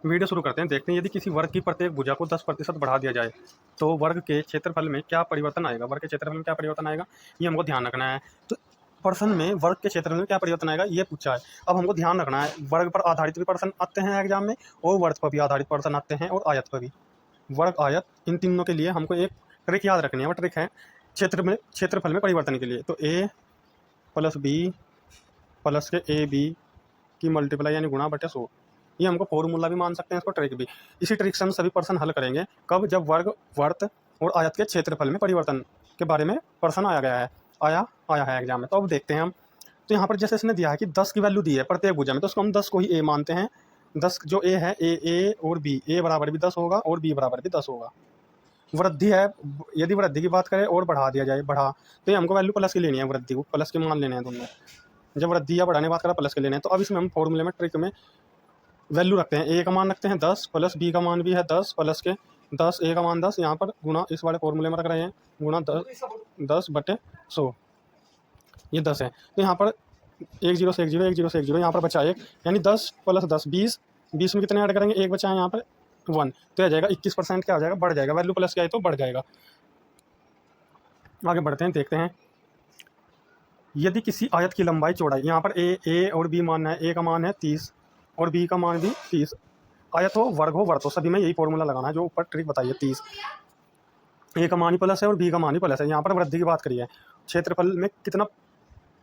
Video शुरू करते हैं। देखते हैं यदि किसी वर्ग की प्रत्येक भुजा को 10% बढ़ा दिया जाए तो वर्ग के क्षेत्रफल में क्या परिवर्तन आएगा। वर्ग के क्षेत्रफल में क्या परिवर्तन आएगा, ये हमको ध्यान रखना है। तो प्रश्न में वर्ग के क्षेत्रफल में क्या परिवर्तन आएगा ये पूछा है। अब हमको ध्यान रखना है, वर्ग पर आधारित भी प्रश्न आते हैं एग्जाम में और वर्ग पर भी आधारित प्रश्न आते हैं और आयत पर भी। वर्ग आयत इन तीनों के लिए हमको एक ट्रिक याद रखनी है। वो ट्रिक है क्षेत्रफल में परिवर्तन के लिए। तो a प्लस बी प्लस के ए बी की मल्टीप्लाई यानी गुणा बटे 100, ये हमको फॉर्मूला भी मान सकते हैं, इसको ट्रिक भी। इसी ट्रिक से हम सभी प्रश्न हल करेंगे। कब, जब वर्ग, वर्त और आयत के क्षेत्रफल में परिवर्तन के बारे में प्रश्न आया है एग्जाम में। तो अब देखते हैं हम। तो यहाँ पर जैसे इसने दिया है कि 10 की वैल्यू दी है प्रत्येक भुजा में, तो उसको हम 10 को ही a मानते हैं। 10 जो a है, a और b, a बराबर भी 10 होगा और b बराबर भी 10 होगा। वृद्धि है, यदि वृद्धि की बात करें और बढ़ा दिया जाए, तो ये हमको वैल्यू प्लस की लेनी है, वृद्धि को प्लस के मान लेने हैं दोनों। जब वृद्धि या बढ़ाने की बात करें प्लस के लेने हैं। तो अब इसमें हम फॉर्मूले में ट्रिक में वैल्यू रखते हैं। a का मान रखते हैं 10 प्लस b का मान भी है 10 प्लस के 10, a का मान 10, यहाँ पर गुणा इस वाले फॉर्मूले में रख रहे हैं, गुणा 10 बटे 100, ये 10 है। तो यहाँ पर 1 0 से 1 0, 1 0 से 1 0, यहाँ पर बचा 1, यानी 10 प्लस 10 20, 20 में कितने ऐड करेंगे, 1 बचा है यहाँ पर 1, तो आ जाएगा 21%। क्या हो जाएगा, बढ़ जाएगा। वैल्यू प्लस क्या है तो बढ़ जाएगा। आगे बढ़ते हैं, देखते हैं। यदि किसी आयत की लंबाई चौड़ाई, यहाँ पर ए और बी मान है, ए का मान है 30 और बी का मान भी 30, आयत हो वर्ग हो वर्त हो, सभी में यही फॉर्मूला लगाना है जो ऊपर ट्रिक बताइए। 30, ए का मान ही प्लस है और बी का मान ही प्लस है। यहाँ पर वृद्धि की बात करिए, क्षेत्रफल में कितना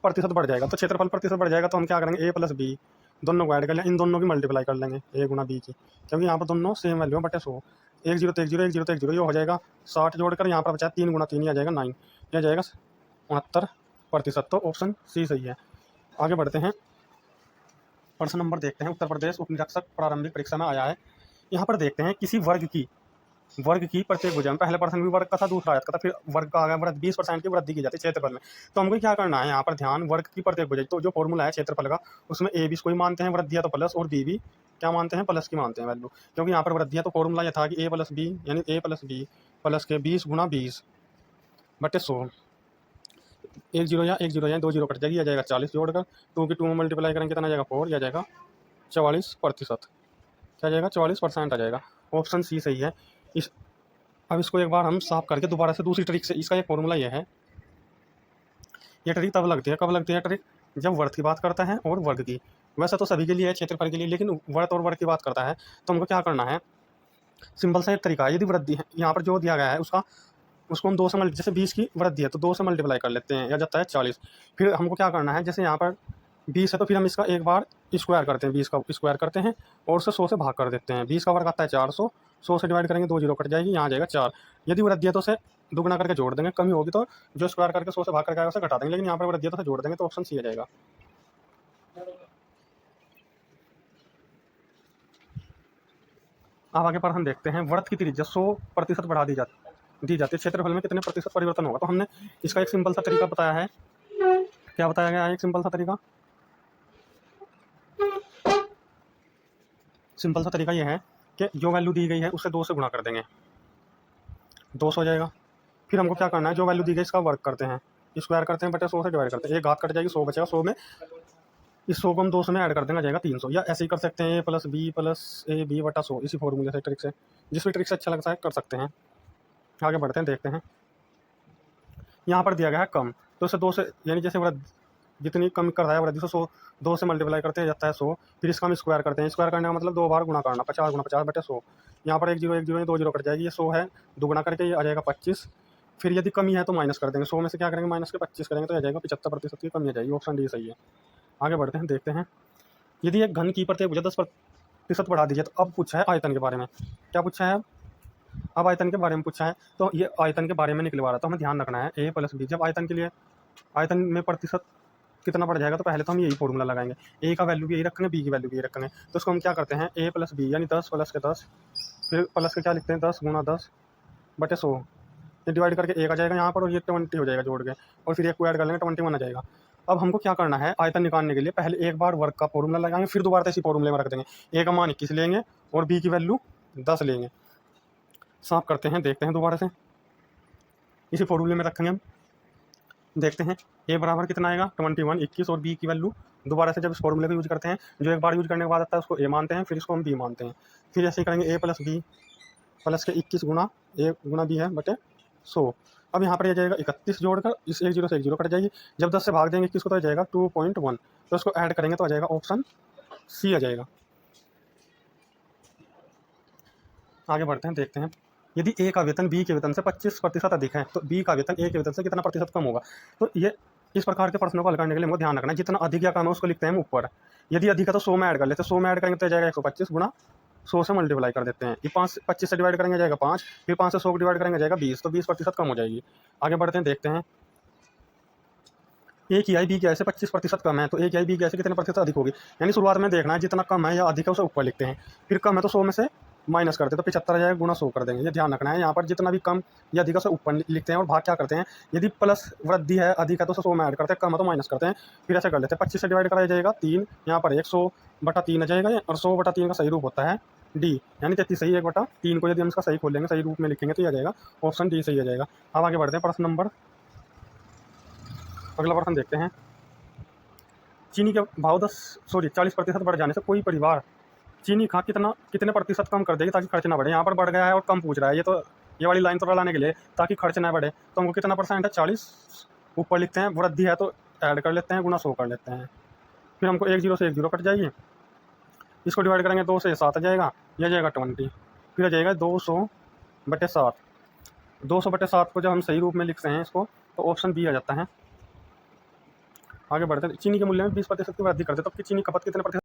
प्रतिशत बढ़ जाएगा, तो क्षेत्रफल प्रतिशत बढ़ जाएगा तो हम क्या करेंगे, ए प्लस बी दोनों को ऐड कर लें, इन दोनों की मल्टीप्लाई कर लेंगे, ए गुना बी की, क्योंकि यहाँ पर दोनों सेम वैल्यू है, बटे 100। 1 0 तो 1 0, 1 0 तो 1 0, ये हो जाएगा 60 जोड़कर यहाँ पर बचा 3 गुना 3, आ जाएगा 9, यह आ जाएगा 69%। तो ऑप्शन सी सही है। आगे बढ़ते हैं, प्रश्न नंबर देखते हैं। उत्तर प्रदेश उप निरीक्षक प्रारंभिक परीक्षा में आया है। यहाँ पर देखते हैं, किसी वर्ग की प्रत्येक भुजा में, पहले प्रश्न भी वर्ग का था, दूसरा आयत का था, फिर वर्ग का आ गया। वृद्धि 20% की वृद्धि की जाती है क्षेत्रफल में। तो हमको क्या करना है, यहाँ पर ध्यान, वर्ग की प्रत्येक भुजा, तो जो फॉर्मूला है क्षेत्रफल का, उसमें ए बी को ही मानते हैं, वृद्धि है तो प्लस, और बी भी क्या मानते हैं, प्लस की मानते हैं वैल्यू। क्योंकि यहाँ पर वृद्धि है तो फॉर्मूला यह था कि ए प्लस बी यानी ए प्लस बी प्लस के 20 गुना 20 बटे 100। 1 0 या 1 0 या 2 0 कट जाएगी, आ जाएगा 40 जोड़कर 2 की 2 में मल्टीप्लाई करेंगे, कितना आ जाएगा 4, यह आ जाएगा 44%। क्या आ जाएगा, 44% आ जाएगा। ऑप्शन सी सही है। अब इसको एक बार हम साफ करके दोबारा से दूसरी ट्रिक से, इसका एक फॉर्मूला यह है। ये ट्रिक तब लगती है, कब लगती है ट्रिक, जब वर्ग की बात करता है और वर्ग की। वैसे तो सभी के लिए है, क्षेत्रफल के लिए, लेकिन वर्ग और वर्ग की बात करता है तो हमको क्या करना है, सिंपल सा एक तरीका है। यदि वृद्धि है, यहाँ पर जो दिया गया है उसको हम 2 से जैसे 20 की वृद्धि है तो 2 से मल्टीप्लाई कर लेते हैं, या जाता है 40। फिर हमको क्या करना है, जैसे यहाँ पर 20 है तो फिर हम इसका एक बार स्क्वायर करते हैं, 20 का स्क्वायर करते हैं और उससे 100 से भाग कर देते हैं। 20 का वर्ग आता है 400, 100 से डिवाइड करेंगे, 2 0 कट जाएगी, यहाँ आ जाएगा 4। यदि वृद्धि है तो उसे दुगना करके जोड़ देंगे, कमी होगी तो जो स्क्वायर करके 100 से भाग करके आएगा उसे घटा देंगे, लेकिन यहाँ पर वृद्धि है तो उसे जोड़ देंगे, तो ऑप्शन सी आ जाएगा। अब आगे पर हम देखते हैं, वृत्त की त्रिज्या 100% बढ़ा दी जाती है, क्षेत्रफल में कितने प्रतिशत परिवर्तन होगा। तो हमने इसका एक सिंपल सा तरीका बताया है। क्या बताया गया है, एक सिंपल सा तरीका यह है कि जो वैल्यू दी गई है उसे 2 से गुणा कर देंगे, 200 हो जाएगा। फिर हमको क्या करना है, जो वैल्यू दी गई इसका वर्ग करते हैं, स्क्वायर करते हैं, बटे 100 से डिवाइड करते हैं, एक घात कट जाएगी, 100 बचेगा, 100 में इस 100 को हम 200 में ऐड कर देंगे, आ जाएगा 300। या ऐसे ही कर सकते हैं, ए प्लस ए बी बटा 100, इसी फॉर्मूले से, ट्रिक से, जिस भी ट्रिक से अच्छा लगता है कर सकते हैं। आगे बढ़ते हैं, देखते हैं। यहाँ पर दिया गया है कम, तो इसे 2 से, यानी जैसे वृद्धि जितनी कम कर रहा है वृद्धि से 100, 2 से मल्टीप्लाई करते हैं, जाता है 100। फिर इसका हम स्क्वायर करते हैं, स्क्वायर करने का मतलब 2 बार गुणा करना, 50 गुणा 50 बटे 100। यहाँ पर 1 0 1 0 2 0 कट जाएगी, ये 100 है, दुगुना करके ये आ जाएगा 25। फिर यदि कमी है तो माइनस कर देंगे, 100 में से क्या करेंगे, माइनस के 25 करेंगे, तो आ जाएगा 75% की कमी आ जाएगी। ऑप्शन डी सही है। आगे बढ़ते हैं, देखते हैं। यदि एक घन की प्रत्येक भुजा 10% बढ़ा दीजिए, तो अब पूछा है आयतन के बारे में। क्या पूछा है, अब आयतन के बारे में पूछा है, तो ये आयतन के बारे में निकलवा रहा है, तो हमें ध्यान रखना है, ए प्लस बी। जब आयतन के लिए, आयतन में प्रतिशत कितना बढ़ जाएगा, तो पहले तो हम यही फॉर्मूला लगाएंगे, ए का वैल्यू भी यही रखेंगे, बी की वैल्यू भी यही रखेंगे। तो उसको हम क्या करते हैं, ए प्लस बी यानी 10 प्लस के 10, फिर प्लस के क्या लिखते हैं, 10 गुना 10 बटे 100, ये डिवाइड करके 1 आ जाएगा यहाँ पर, और ये 20 हो जाएगा जोड़ के, और फिर 1 को ऐड कर लेंगे, 21 आ जाएगा। अब हमको क्या करना है, आयतन निकालने के लिए पहले एक बार वर्ग का फॉर्मूला लगाएंगे, फिर दोबारा इसी फॉर्मूले में रख देंगे। ए का मान 21 लेंगे और बी की वैल्यू 10 लेंगे। साफ करते हैं, देखते हैं दोबारा से, इसी फॉर्मूले में रखेंगे हम। देखते हैं, ए बराबर कितना आएगा 21, 21 और बी की वैल्यू दोबारा से जब इस फॉर्मूले को यूज करते हैं, जो एक बार यूज करने के बाद आता है उसको ए मानते हैं, फिर इसको हम बी मानते हैं। फिर ऐसे ही करेंगे ए प्लस बी प्लस के 21 गुना ए गुना बी है बटे 100। अब यहाँ पर ये जाएगा 31 जोड़कर इस 10 से 10 कट जाएगी। जब 10 से भाग देंगे 21 को तो आ जाएगा 2.1, तो इसको ऐड करेंगे तो आ जाएगा ऑप्शन सी आ जाएगा। आगे बढ़ते हैं, देखते हैं यदि ए का वेतन बी के वेतन से 25% अधिक है तो बी का वेतन ए के वेतन से कितना प्रतिशत कम होगा। तो ये इस प्रकार के प्रश्नों को हल करने के लिए हमको ध्यान रखना है, जितना अधिक या कम है उसको लिखते हैं हम ऊपर। यदि अधिक है तो 100 में ऐड कर लेते हैं, 100 में ऐड करेंगे तो जाएगा 125 गुना 100 से मल्टीप्लाई कर देते हैं। ये 25 से डिवाइड करेंगे जाएगा 5, फिर 5 से 100 को डिवाइड करेंगे जाएगा 20, तो 20% कम हो जाएगी। आगे बढ़ते हैं, देखते हैं ए की आई बी की आई से 25% कम है तो ए की आई बी की आई से कितने प्रतिशत अधिक होगी। यानी शुरुआत में देखना है जितना कम है या अधिक है उसे ऊपर लिखते हैं, फिर कम है तो 100 में से माइनस करते हैं तो 75 आ जाएगा गुना 100 कर देंगे। ये ध्यान रखना है, यहाँ पर जितना भी कम या अधिक है उसे ऊपर लिखते हैं और भाग क्या करते हैं, यदि प्लस वृद्धि है अधिक है तो 100 में ऐड करते हैं, कम है तो माइनस करते हैं। फिर ऐसे कर लेते हैं 25 से डिवाइड कराया जाएगा 3, यहाँ पर 100/3 आ जाएगा और 100/3 का सही रूप होता है डी, यानी 33 सही 1/3 को यदि हम इसका सही खोल लेंगे सही रूप में लिखेंगे तो ये आ जाएगा ऑप्शन डी सही आ जाएगा। अब आगे बढ़ते हैं प्रश्न नंबर, अगला प्रश्न देखते हैं। चीनी के भाव 40% बढ़ जाने से कोई परिवार चीनी खा कितने प्रतिशत कम कर देगी ताकि खर्च ना बढ़े। यहाँ पर बढ़ गया है और कम पूछ रहा है, ये वाली लाइन तो लाने के लिए ताकि खर्च ना बढ़े, तो हमको कितना परसेंट है 40 ऊपर लिखते हैं, वृद्धि है तो ऐड कर लेते हैं गुना 100 कर लेते हैं। फिर हमको 10 से 10 कट जाएगी, इसको डिवाइड करेंगे 2 से 7 आ जाएगा, यह जाएगा 20, फिर आ जाएगा 200/7। 200/7 को जब हम सही रूप में लिखते हैं इसको तो ऑप्शन बी आ जाता है। आगे बढ़ते हैं, चीनी के मूल्य में 20% की वृद्धि करते हैं तो चीनी खपत कितने प्रतिशत